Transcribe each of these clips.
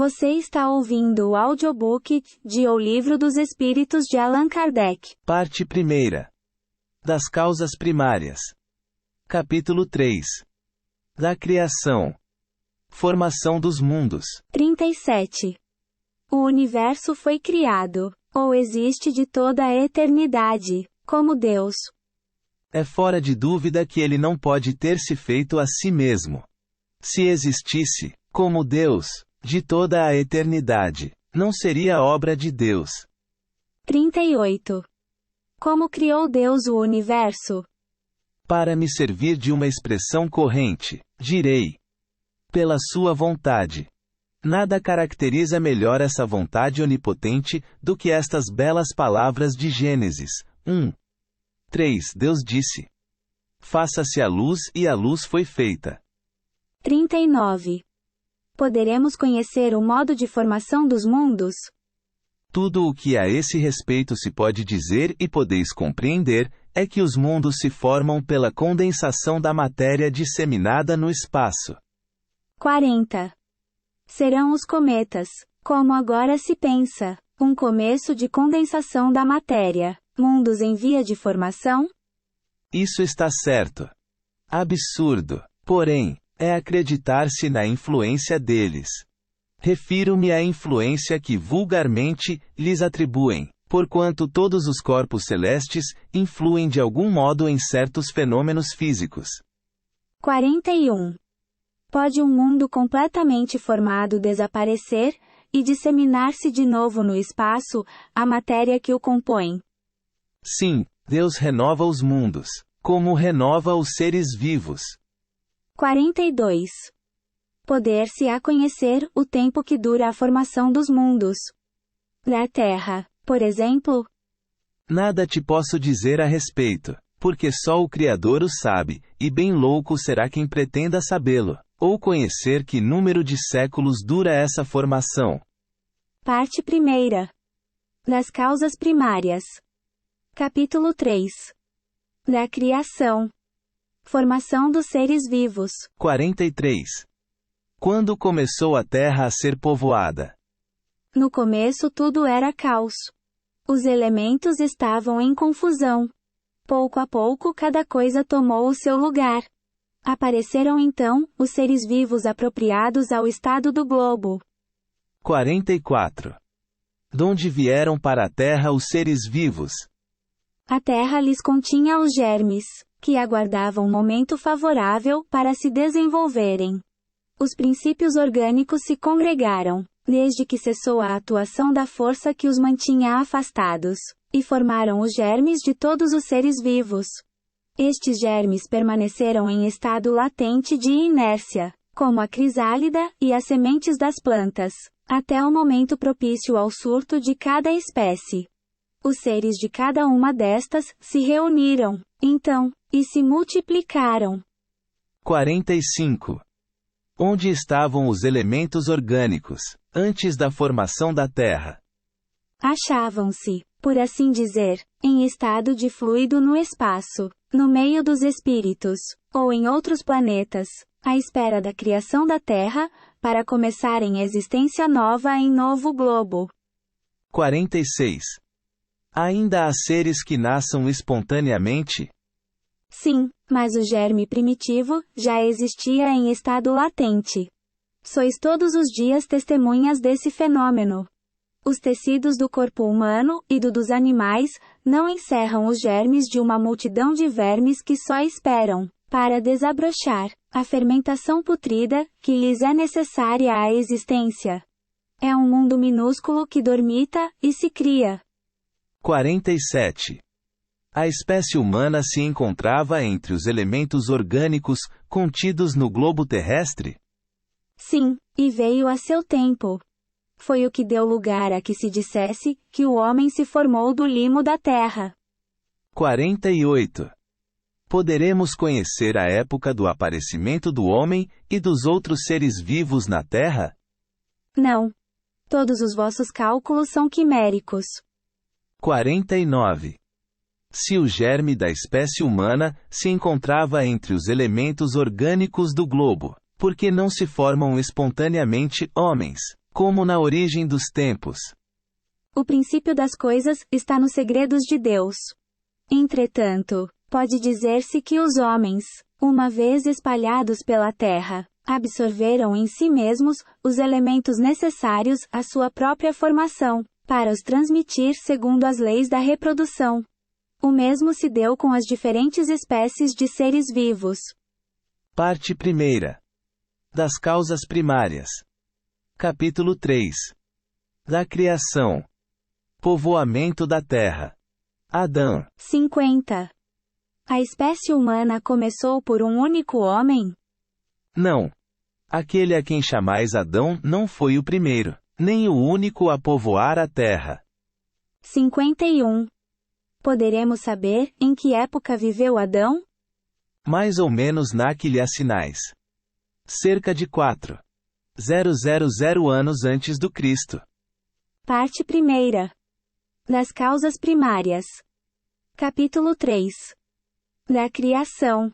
Você está ouvindo o audiobook de O Livro dos Espíritos de Allan Kardec. Parte 1. Das causas primárias. Capítulo 3. Da criação. Formação dos mundos. 37. O universo foi criado, ou existe de toda a eternidade, como Deus. É fora de dúvida que ele não pode ter se feito a si mesmo. Se existisse, como Deus, de toda a eternidade, não seria obra de Deus. 38. Como criou Deus o universo? Para me servir de uma expressão corrente, direi: pela sua vontade. Nada caracteriza melhor essa vontade onipotente do que estas belas palavras de Gênesis 1:3. Deus disse: faça-se a luz, e a luz foi feita. 39. Poderemos conhecer o modo de formação dos mundos? Tudo o que a esse respeito se pode dizer e podeis compreender, é que os mundos se formam pela condensação da matéria disseminada no espaço. 40. Serão os cometas, como agora se pensa, um começo de condensação da matéria, mundos em via de formação? Isso está certo. Absurdo, porém, é acreditar-se na influência deles. Refiro-me à influência que vulgarmente lhes atribuem, porquanto todos os corpos celestes influem de algum modo em certos fenômenos físicos. 41. Pode um mundo completamente formado desaparecer, e disseminar-se de novo no espaço, a matéria que o compõe? Sim, Deus renova os mundos, como renova os seres vivos. 42. Poder-se-á conhecer o tempo que dura a formação dos mundos. Da Terra, por exemplo? Nada te posso dizer a respeito, porque só o Criador o sabe, e bem louco será quem pretenda sabê-lo, ou conhecer que número de séculos dura essa formação. Parte 1. Das causas primárias. Capítulo 3. Da criação. Formação dos seres vivos. 43. Quando começou a Terra a ser povoada? No começo tudo era caos. Os elementos estavam em confusão. Pouco a pouco cada coisa tomou o seu lugar. Apareceram então os seres vivos apropriados ao estado do globo. 44. Donde vieram para a Terra os seres vivos? A Terra lhes continha os germes, que aguardavam um momento favorável para se desenvolverem. Os princípios orgânicos se congregaram, desde que cessou a atuação da força que os mantinha afastados, e formaram os germes de todos os seres vivos. Estes germes permaneceram em estado latente de inércia, como a crisálida e as sementes das plantas, até o momento propício ao surto de cada espécie. Os seres de cada uma destas se reuniram, então, e se multiplicaram. 45. Onde estavam os elementos orgânicos, antes da formação da Terra? Achavam-se, por assim dizer, em estado de fluido no espaço, no meio dos espíritos, ou em outros planetas, à espera da criação da Terra, para começarem existência nova em novo globo. 46. Ainda há seres que nasçam espontaneamente? Sim, mas o germe primitivo já existia em estado latente. Sois todos os dias testemunhas desse fenômeno. Os tecidos do corpo humano e dos animais não encerram os germes de uma multidão de vermes que só esperam, para desabrochar, a fermentação putrida que lhes é necessária à existência. É um mundo minúsculo que dormita e se cria. 47. A espécie humana se encontrava entre os elementos orgânicos contidos no globo terrestre? Sim, e veio a seu tempo. Foi o que deu lugar a que se dissesse que o homem se formou do limo da terra. 48. Poderemos conhecer a época do aparecimento do homem e dos outros seres vivos na Terra? Não. Todos os vossos cálculos são quiméricos. 49. Se o germe da espécie humana se encontrava entre os elementos orgânicos do globo, por que não se formam espontaneamente homens, Como na origem dos tempos. O princípio das coisas está nos segredos de Deus. Entretanto, pode dizer-se que os homens, uma vez espalhados pela terra, absorveram em si mesmos os elementos necessários à sua própria formação, para os transmitir segundo as leis da reprodução. O mesmo se deu com as diferentes espécies de seres vivos. Parte 1. Das causas primárias. Capítulo 3. Da criação. Povoamento da terra. Adão. 50. A espécie humana começou por um único homem? Não. Aquele a quem chamais Adão não foi o primeiro, nem o único a povoar a terra. 51. Poderemos saber em que época viveu Adão? Mais ou menos na que lhe assinais. Cerca de 4.000 anos antes do Cristo. Parte 1. Das causas primárias. Capítulo 3. Da criação.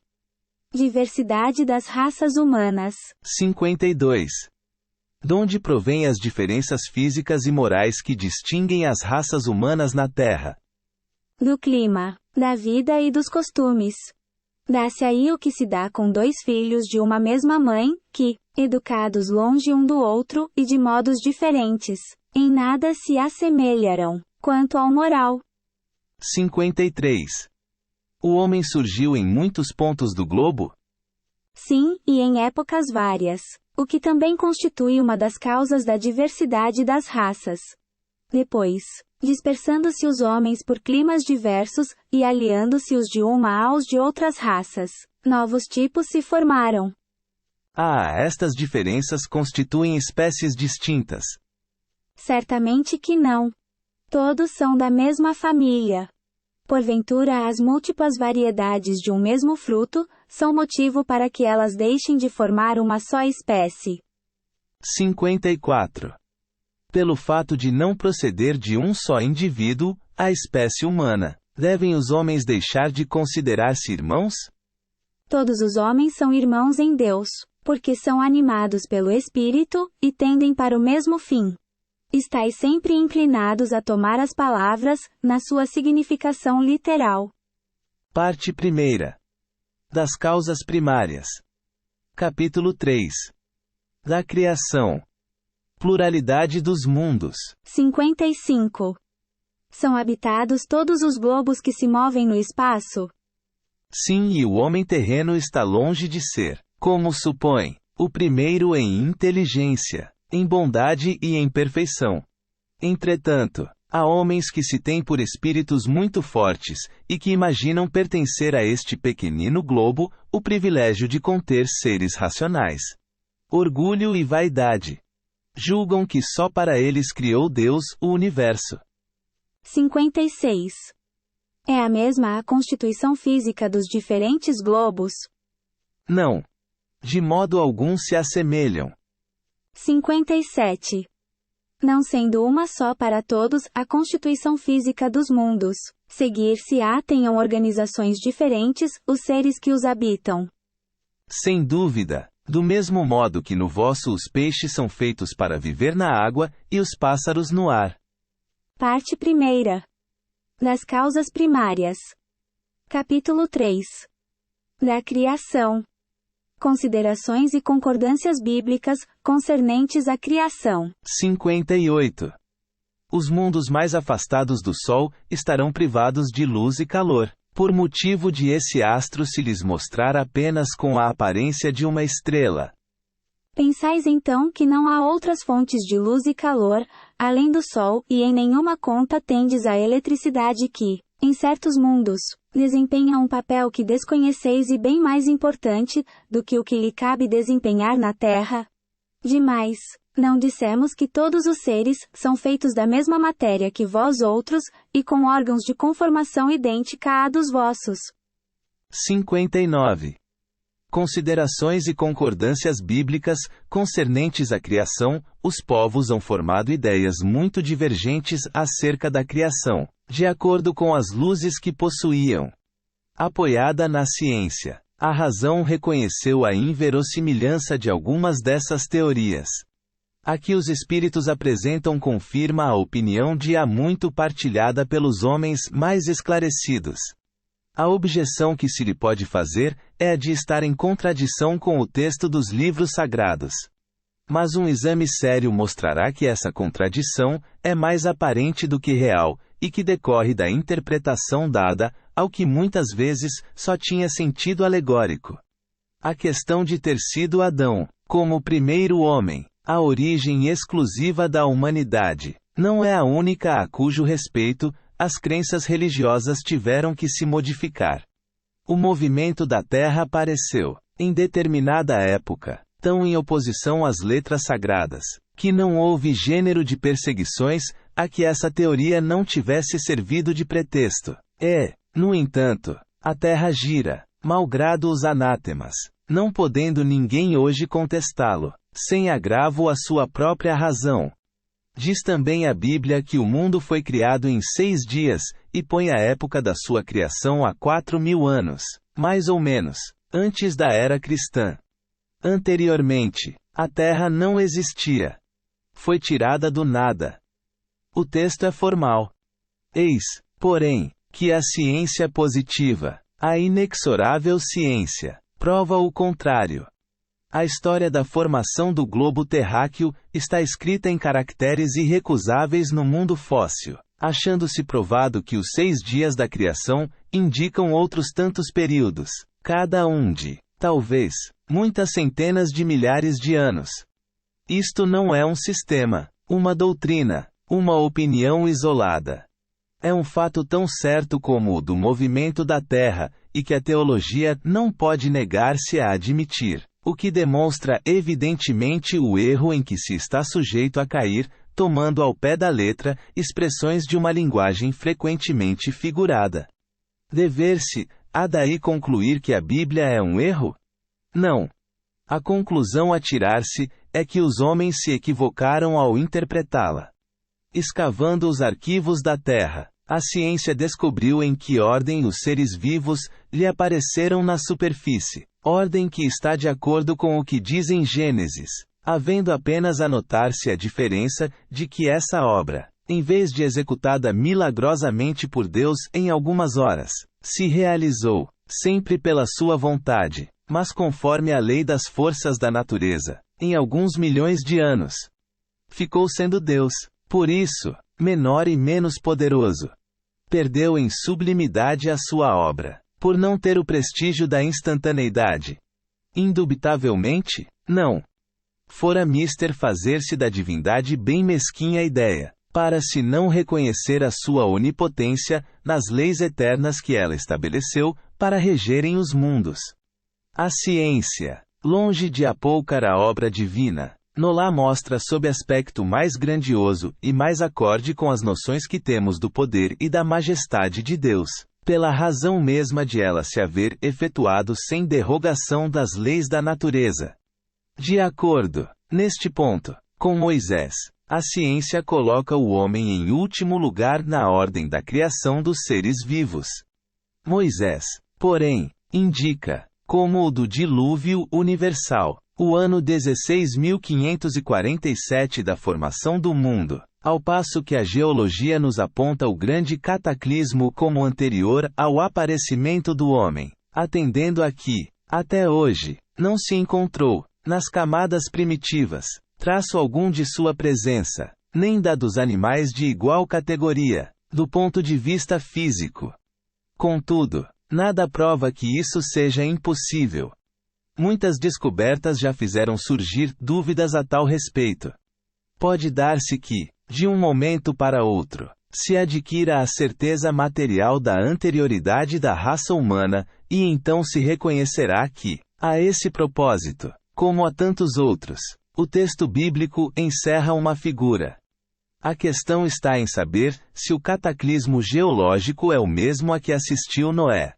Diversidade das raças humanas. 52. Donde provém as diferenças físicas e morais que distinguem as raças humanas na Terra? Do clima, da vida e dos costumes. Dá-se aí o que se dá com dois filhos de uma mesma mãe, que, educados longe um do outro e de modos diferentes, em nada se assemelharão, quanto ao moral. 53. O homem surgiu em muitos pontos do globo? Sim, e em épocas várias, o que também constitui uma das causas da diversidade das raças. Depois, dispersando-se os homens por climas diversos, e aliando-se os de uma aos de outras raças, novos tipos se formaram. Estas diferenças constituem espécies distintas. Certamente que não. Todos são da mesma família. Porventura as múltiplas variedades de um mesmo fruto, são motivo para que elas deixem de formar uma só espécie. 54. Pelo fato de não proceder de um só indivíduo, a espécie humana, devem os homens deixar de considerar-se irmãos? Todos os homens são irmãos em Deus, porque são animados pelo Espírito, e tendem para o mesmo fim. Estais sempre inclinados a tomar as palavras, na sua significação literal. Parte 1. Das causas primárias. Capítulo 3. Da criação. Pluralidade dos mundos. 55. São habitados todos os globos que se movem no espaço? Sim, e o homem terreno está longe de ser, como supõe, o primeiro em inteligência, em bondade e em perfeição. Entretanto, há homens que se têm por espíritos muito fortes, e que imaginam pertencer a este pequenino globo, o privilégio de conter seres racionais. Orgulho e vaidade. Julgam que só para eles criou Deus o universo. 56. É a mesma a constituição física dos diferentes globos? Não. De modo algum se assemelham. 57. Não sendo uma só para todos a constituição física dos mundos, seguir-se-á tenham organizações diferentes os seres que os habitam. Sem dúvida. Do mesmo modo que no vosso os peixes são feitos para viver na água, e os pássaros no ar. Parte 1. Das causas primárias. Capítulo 3. Da criação. Considerações e concordâncias bíblicas, concernentes à criação. 58. Os mundos mais afastados do Sol, estarão privados de luz e calor, por motivo de esse astro se lhes mostrar apenas com a aparência de uma estrela. Pensais então que não há outras fontes de luz e calor, além do Sol, e em nenhuma conta tendes a eletricidade que, em certos mundos, desempenha um papel que desconheceis e bem mais importante, do que o que lhe cabe desempenhar na Terra? Demais, não dissemos que todos os seres são feitos da mesma matéria que vós outros, e com órgãos de conformação idêntica à dos vossos. 59. Considerações e concordâncias bíblicas, concernentes à criação, os povos hão formado ideias muito divergentes acerca da criação, de acordo com as luzes que possuíam. Apoiada na ciência, a razão reconheceu a inverossimilhança de algumas dessas teorias. Aqui os espíritos apresentam confirma a opinião de há muito partilhada pelos homens mais esclarecidos. A objeção que se lhe pode fazer é a de estar em contradição com o texto dos livros sagrados. Mas um exame sério mostrará que essa contradição é mais aparente do que real, e que decorre da interpretação dada ao que muitas vezes só tinha sentido alegórico. A questão de ter sido Adão, como o primeiro homem, a origem exclusiva da humanidade, não é a única a cujo respeito as crenças religiosas tiveram que se modificar. O movimento da Terra apareceu, em determinada época, tão em oposição às letras sagradas, que não houve gênero de perseguições a que essa teoria não tivesse servido de pretexto. No entanto, a Terra gira, malgrado os anátemas, não podendo ninguém hoje contestá-lo, sem agravo à sua própria razão. Diz também a Bíblia que o mundo foi criado em 6 dias, e põe a época da sua criação a 4.000 anos, mais ou menos, antes da era cristã. Anteriormente, a Terra não existia. Foi tirada do nada. O texto é formal. Eis, porém, que a ciência positiva, a inexorável ciência, prova o contrário. A história da formação do globo terráqueo está escrita em caracteres irrecusáveis no mundo fóssil, achando-se provado que os 6 dias da criação indicam outros tantos períodos, cada um de, talvez, muitas centenas de milhares de anos. Isto não é um sistema, uma doutrina, uma opinião isolada. É um fato tão certo como o do movimento da Terra, e que a teologia não pode negar-se a admitir. O que demonstra evidentemente o erro em que se está sujeito a cair, tomando ao pé da letra expressões de uma linguagem frequentemente figurada. Dever-se-á daí concluir que a Bíblia é um erro? Não. A conclusão a tirar-se é que os homens se equivocaram ao interpretá-la. Escavando os arquivos da Terra, a ciência descobriu em que ordem os seres vivos lhe apareceram na superfície. Ordem que está de acordo com o que diz em Gênesis, havendo apenas a notar-se a diferença de que essa obra, em vez de executada milagrosamente por Deus em algumas horas, se realizou, sempre pela sua vontade, mas conforme a lei das forças da natureza, em alguns milhões de anos. Ficou sendo Deus, por isso, menor e menos poderoso. Perdeu em sublimidade a sua obra, por não ter o prestígio da instantaneidade. Indubitavelmente, não. Fora mister fazer-se da divindade bem mesquinha ideia, para se não reconhecer a sua onipotência nas leis eternas que ela estabeleceu para regerem os mundos. A ciência, longe de apoucar a obra divina, nola mostra sob aspecto mais grandioso e mais acorde com as noções que temos do poder e da majestade de Deus, pela razão mesma de ela se haver efetuado sem derrogação das leis da natureza. De acordo, neste ponto, com Moisés, a ciência coloca o homem em último lugar na ordem da criação dos seres vivos. Moisés, porém, indica, como o do dilúvio universal, o ano 16.547 da formação do mundo, ao passo que a geologia nos aponta o grande cataclismo como anterior ao aparecimento do homem, atendendo a que, até hoje, não se encontrou, nas camadas primitivas, traço algum de sua presença, nem da dos animais de igual categoria, do ponto de vista físico. Contudo, nada prova que isso seja impossível. Muitas descobertas já fizeram surgir dúvidas a tal respeito. Pode dar-se que, de um momento para outro, se adquira a certeza material da anterioridade da raça humana, e então se reconhecerá que, a esse propósito, como a tantos outros, o texto bíblico encerra uma figura. A questão está em saber se o cataclismo geológico é o mesmo a que assistiu Noé.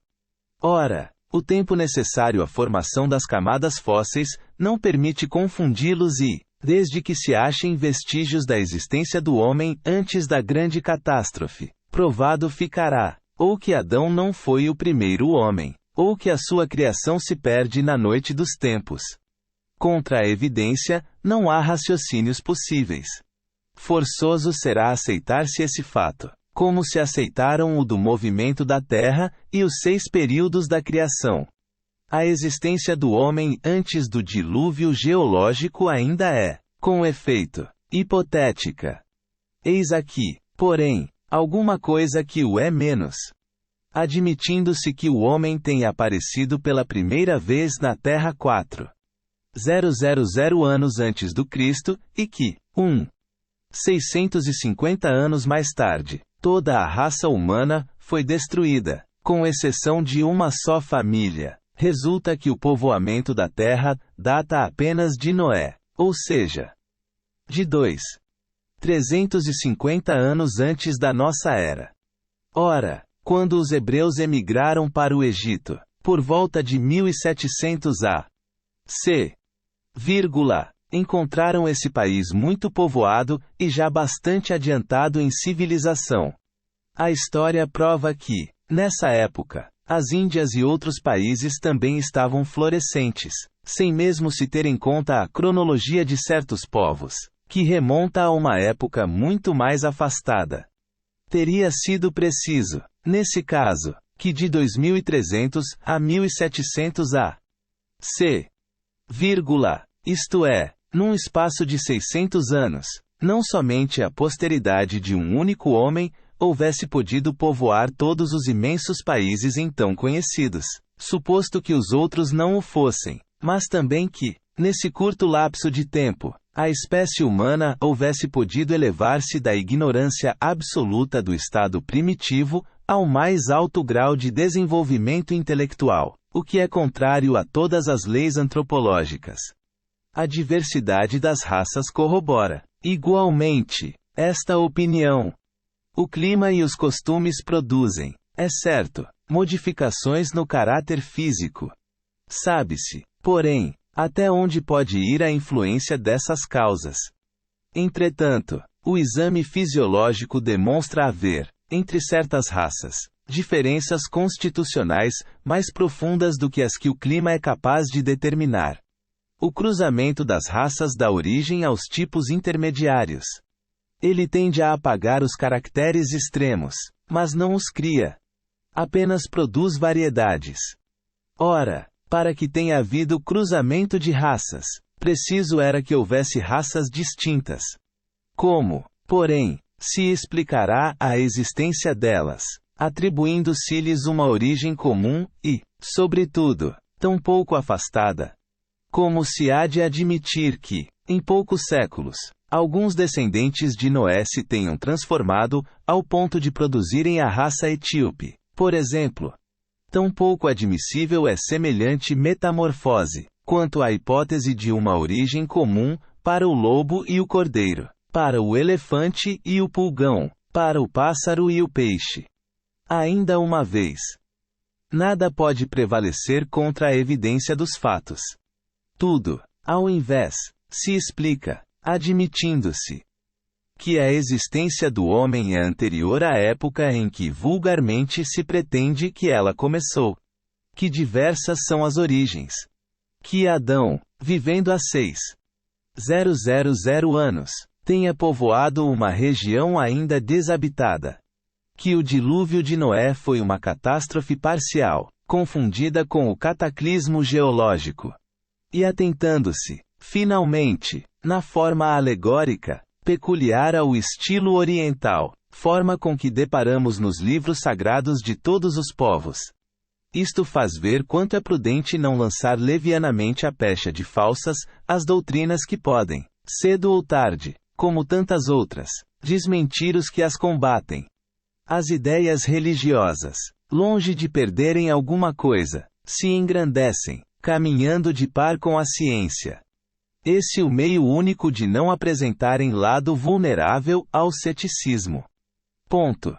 Ora, o tempo necessário à formação das camadas fósseis não permite confundi-los e, desde que se achem vestígios da existência do homem antes da grande catástrofe, provado ficará, ou que Adão não foi o primeiro homem, ou que a sua criação se perde na noite dos tempos. Contra a evidência, não há raciocínios possíveis. Forçoso será aceitar-se esse fato, como se aceitaram o do movimento da Terra e os 6 períodos da criação. A existência do homem antes do dilúvio geológico ainda é, com efeito, hipotética. Eis aqui, porém, alguma coisa que o é menos. Admitindo-se que o homem tenha aparecido pela primeira vez na Terra 4.000 anos antes do Cristo, e que, 650 anos mais tarde, toda a raça humana foi destruída, com exceção de uma só família. Resulta que o povoamento da Terra data apenas de Noé, ou seja, de 350 anos antes da nossa era. Ora, quando os hebreus emigraram para o Egito, por volta de 1700 a.C., encontraram esse país muito povoado e já bastante adiantado em civilização. A história prova que, nessa época, as Índias e outros países também estavam florescentes, sem mesmo se ter em conta a cronologia de certos povos, que remonta a uma época muito mais afastada. Teria sido preciso, nesse caso, que de 2300 a 1700 a.C., isto é, num espaço de 600 anos, não somente a posteridade de um único homem houvesse podido povoar todos os imensos países então conhecidos, suposto que os outros não o fossem, mas também que, nesse curto lapso de tempo, a espécie humana houvesse podido elevar-se da ignorância absoluta do estado primitivo ao mais alto grau de desenvolvimento intelectual, o que é contrário a todas as leis antropológicas. A diversidade das raças corrobora, igualmente, esta opinião. O clima e os costumes produzem, é certo, modificações no caráter físico. Sabe-se, porém, até onde pode ir a influência dessas causas. Entretanto, o exame fisiológico demonstra haver, entre certas raças, diferenças constitucionais mais profundas do que as que o clima é capaz de determinar. O cruzamento das raças dá origem aos tipos intermediários. Ele tende a apagar os caracteres extremos, mas não os cria. Apenas produz variedades. Ora, para que tenha havido cruzamento de raças, preciso era que houvesse raças distintas. Como, porém, se explicará a existência delas, atribuindo-se-lhes uma origem comum e, sobretudo, tão pouco afastada? Como se há de admitir que, em poucos séculos, alguns descendentes de Noé se tenham transformado, ao ponto de produzirem a raça etíope, por exemplo? Tão pouco admissível é semelhante metamorfose, quanto a hipótese de uma origem comum, para o lobo e o cordeiro, para o elefante e o pulgão, para o pássaro e o peixe. Ainda uma vez, nada pode prevalecer contra a evidência dos fatos. Tudo, ao invés, se explica, admitindo-se que a existência do homem é anterior à época em que vulgarmente se pretende que ela começou. Que diversas são as origens. Que Adão, vivendo há 6.000 anos, tenha povoado uma região ainda desabitada. Que o dilúvio de Noé foi uma catástrofe parcial, confundida com o cataclismo geológico. E atentando-se, finalmente, na forma alegórica, peculiar ao estilo oriental, forma com que deparamos nos livros sagrados de todos os povos. Isto faz ver quanto é prudente não lançar levianamente a pecha de falsas, as doutrinas que podem, cedo ou tarde, como tantas outras, desmentir os que as combatem. As ideias religiosas, longe de perderem alguma coisa, se engrandecem, caminhando de par com a ciência. Esse é o meio único de não apresentarem lado vulnerável ao ceticismo. Ponto.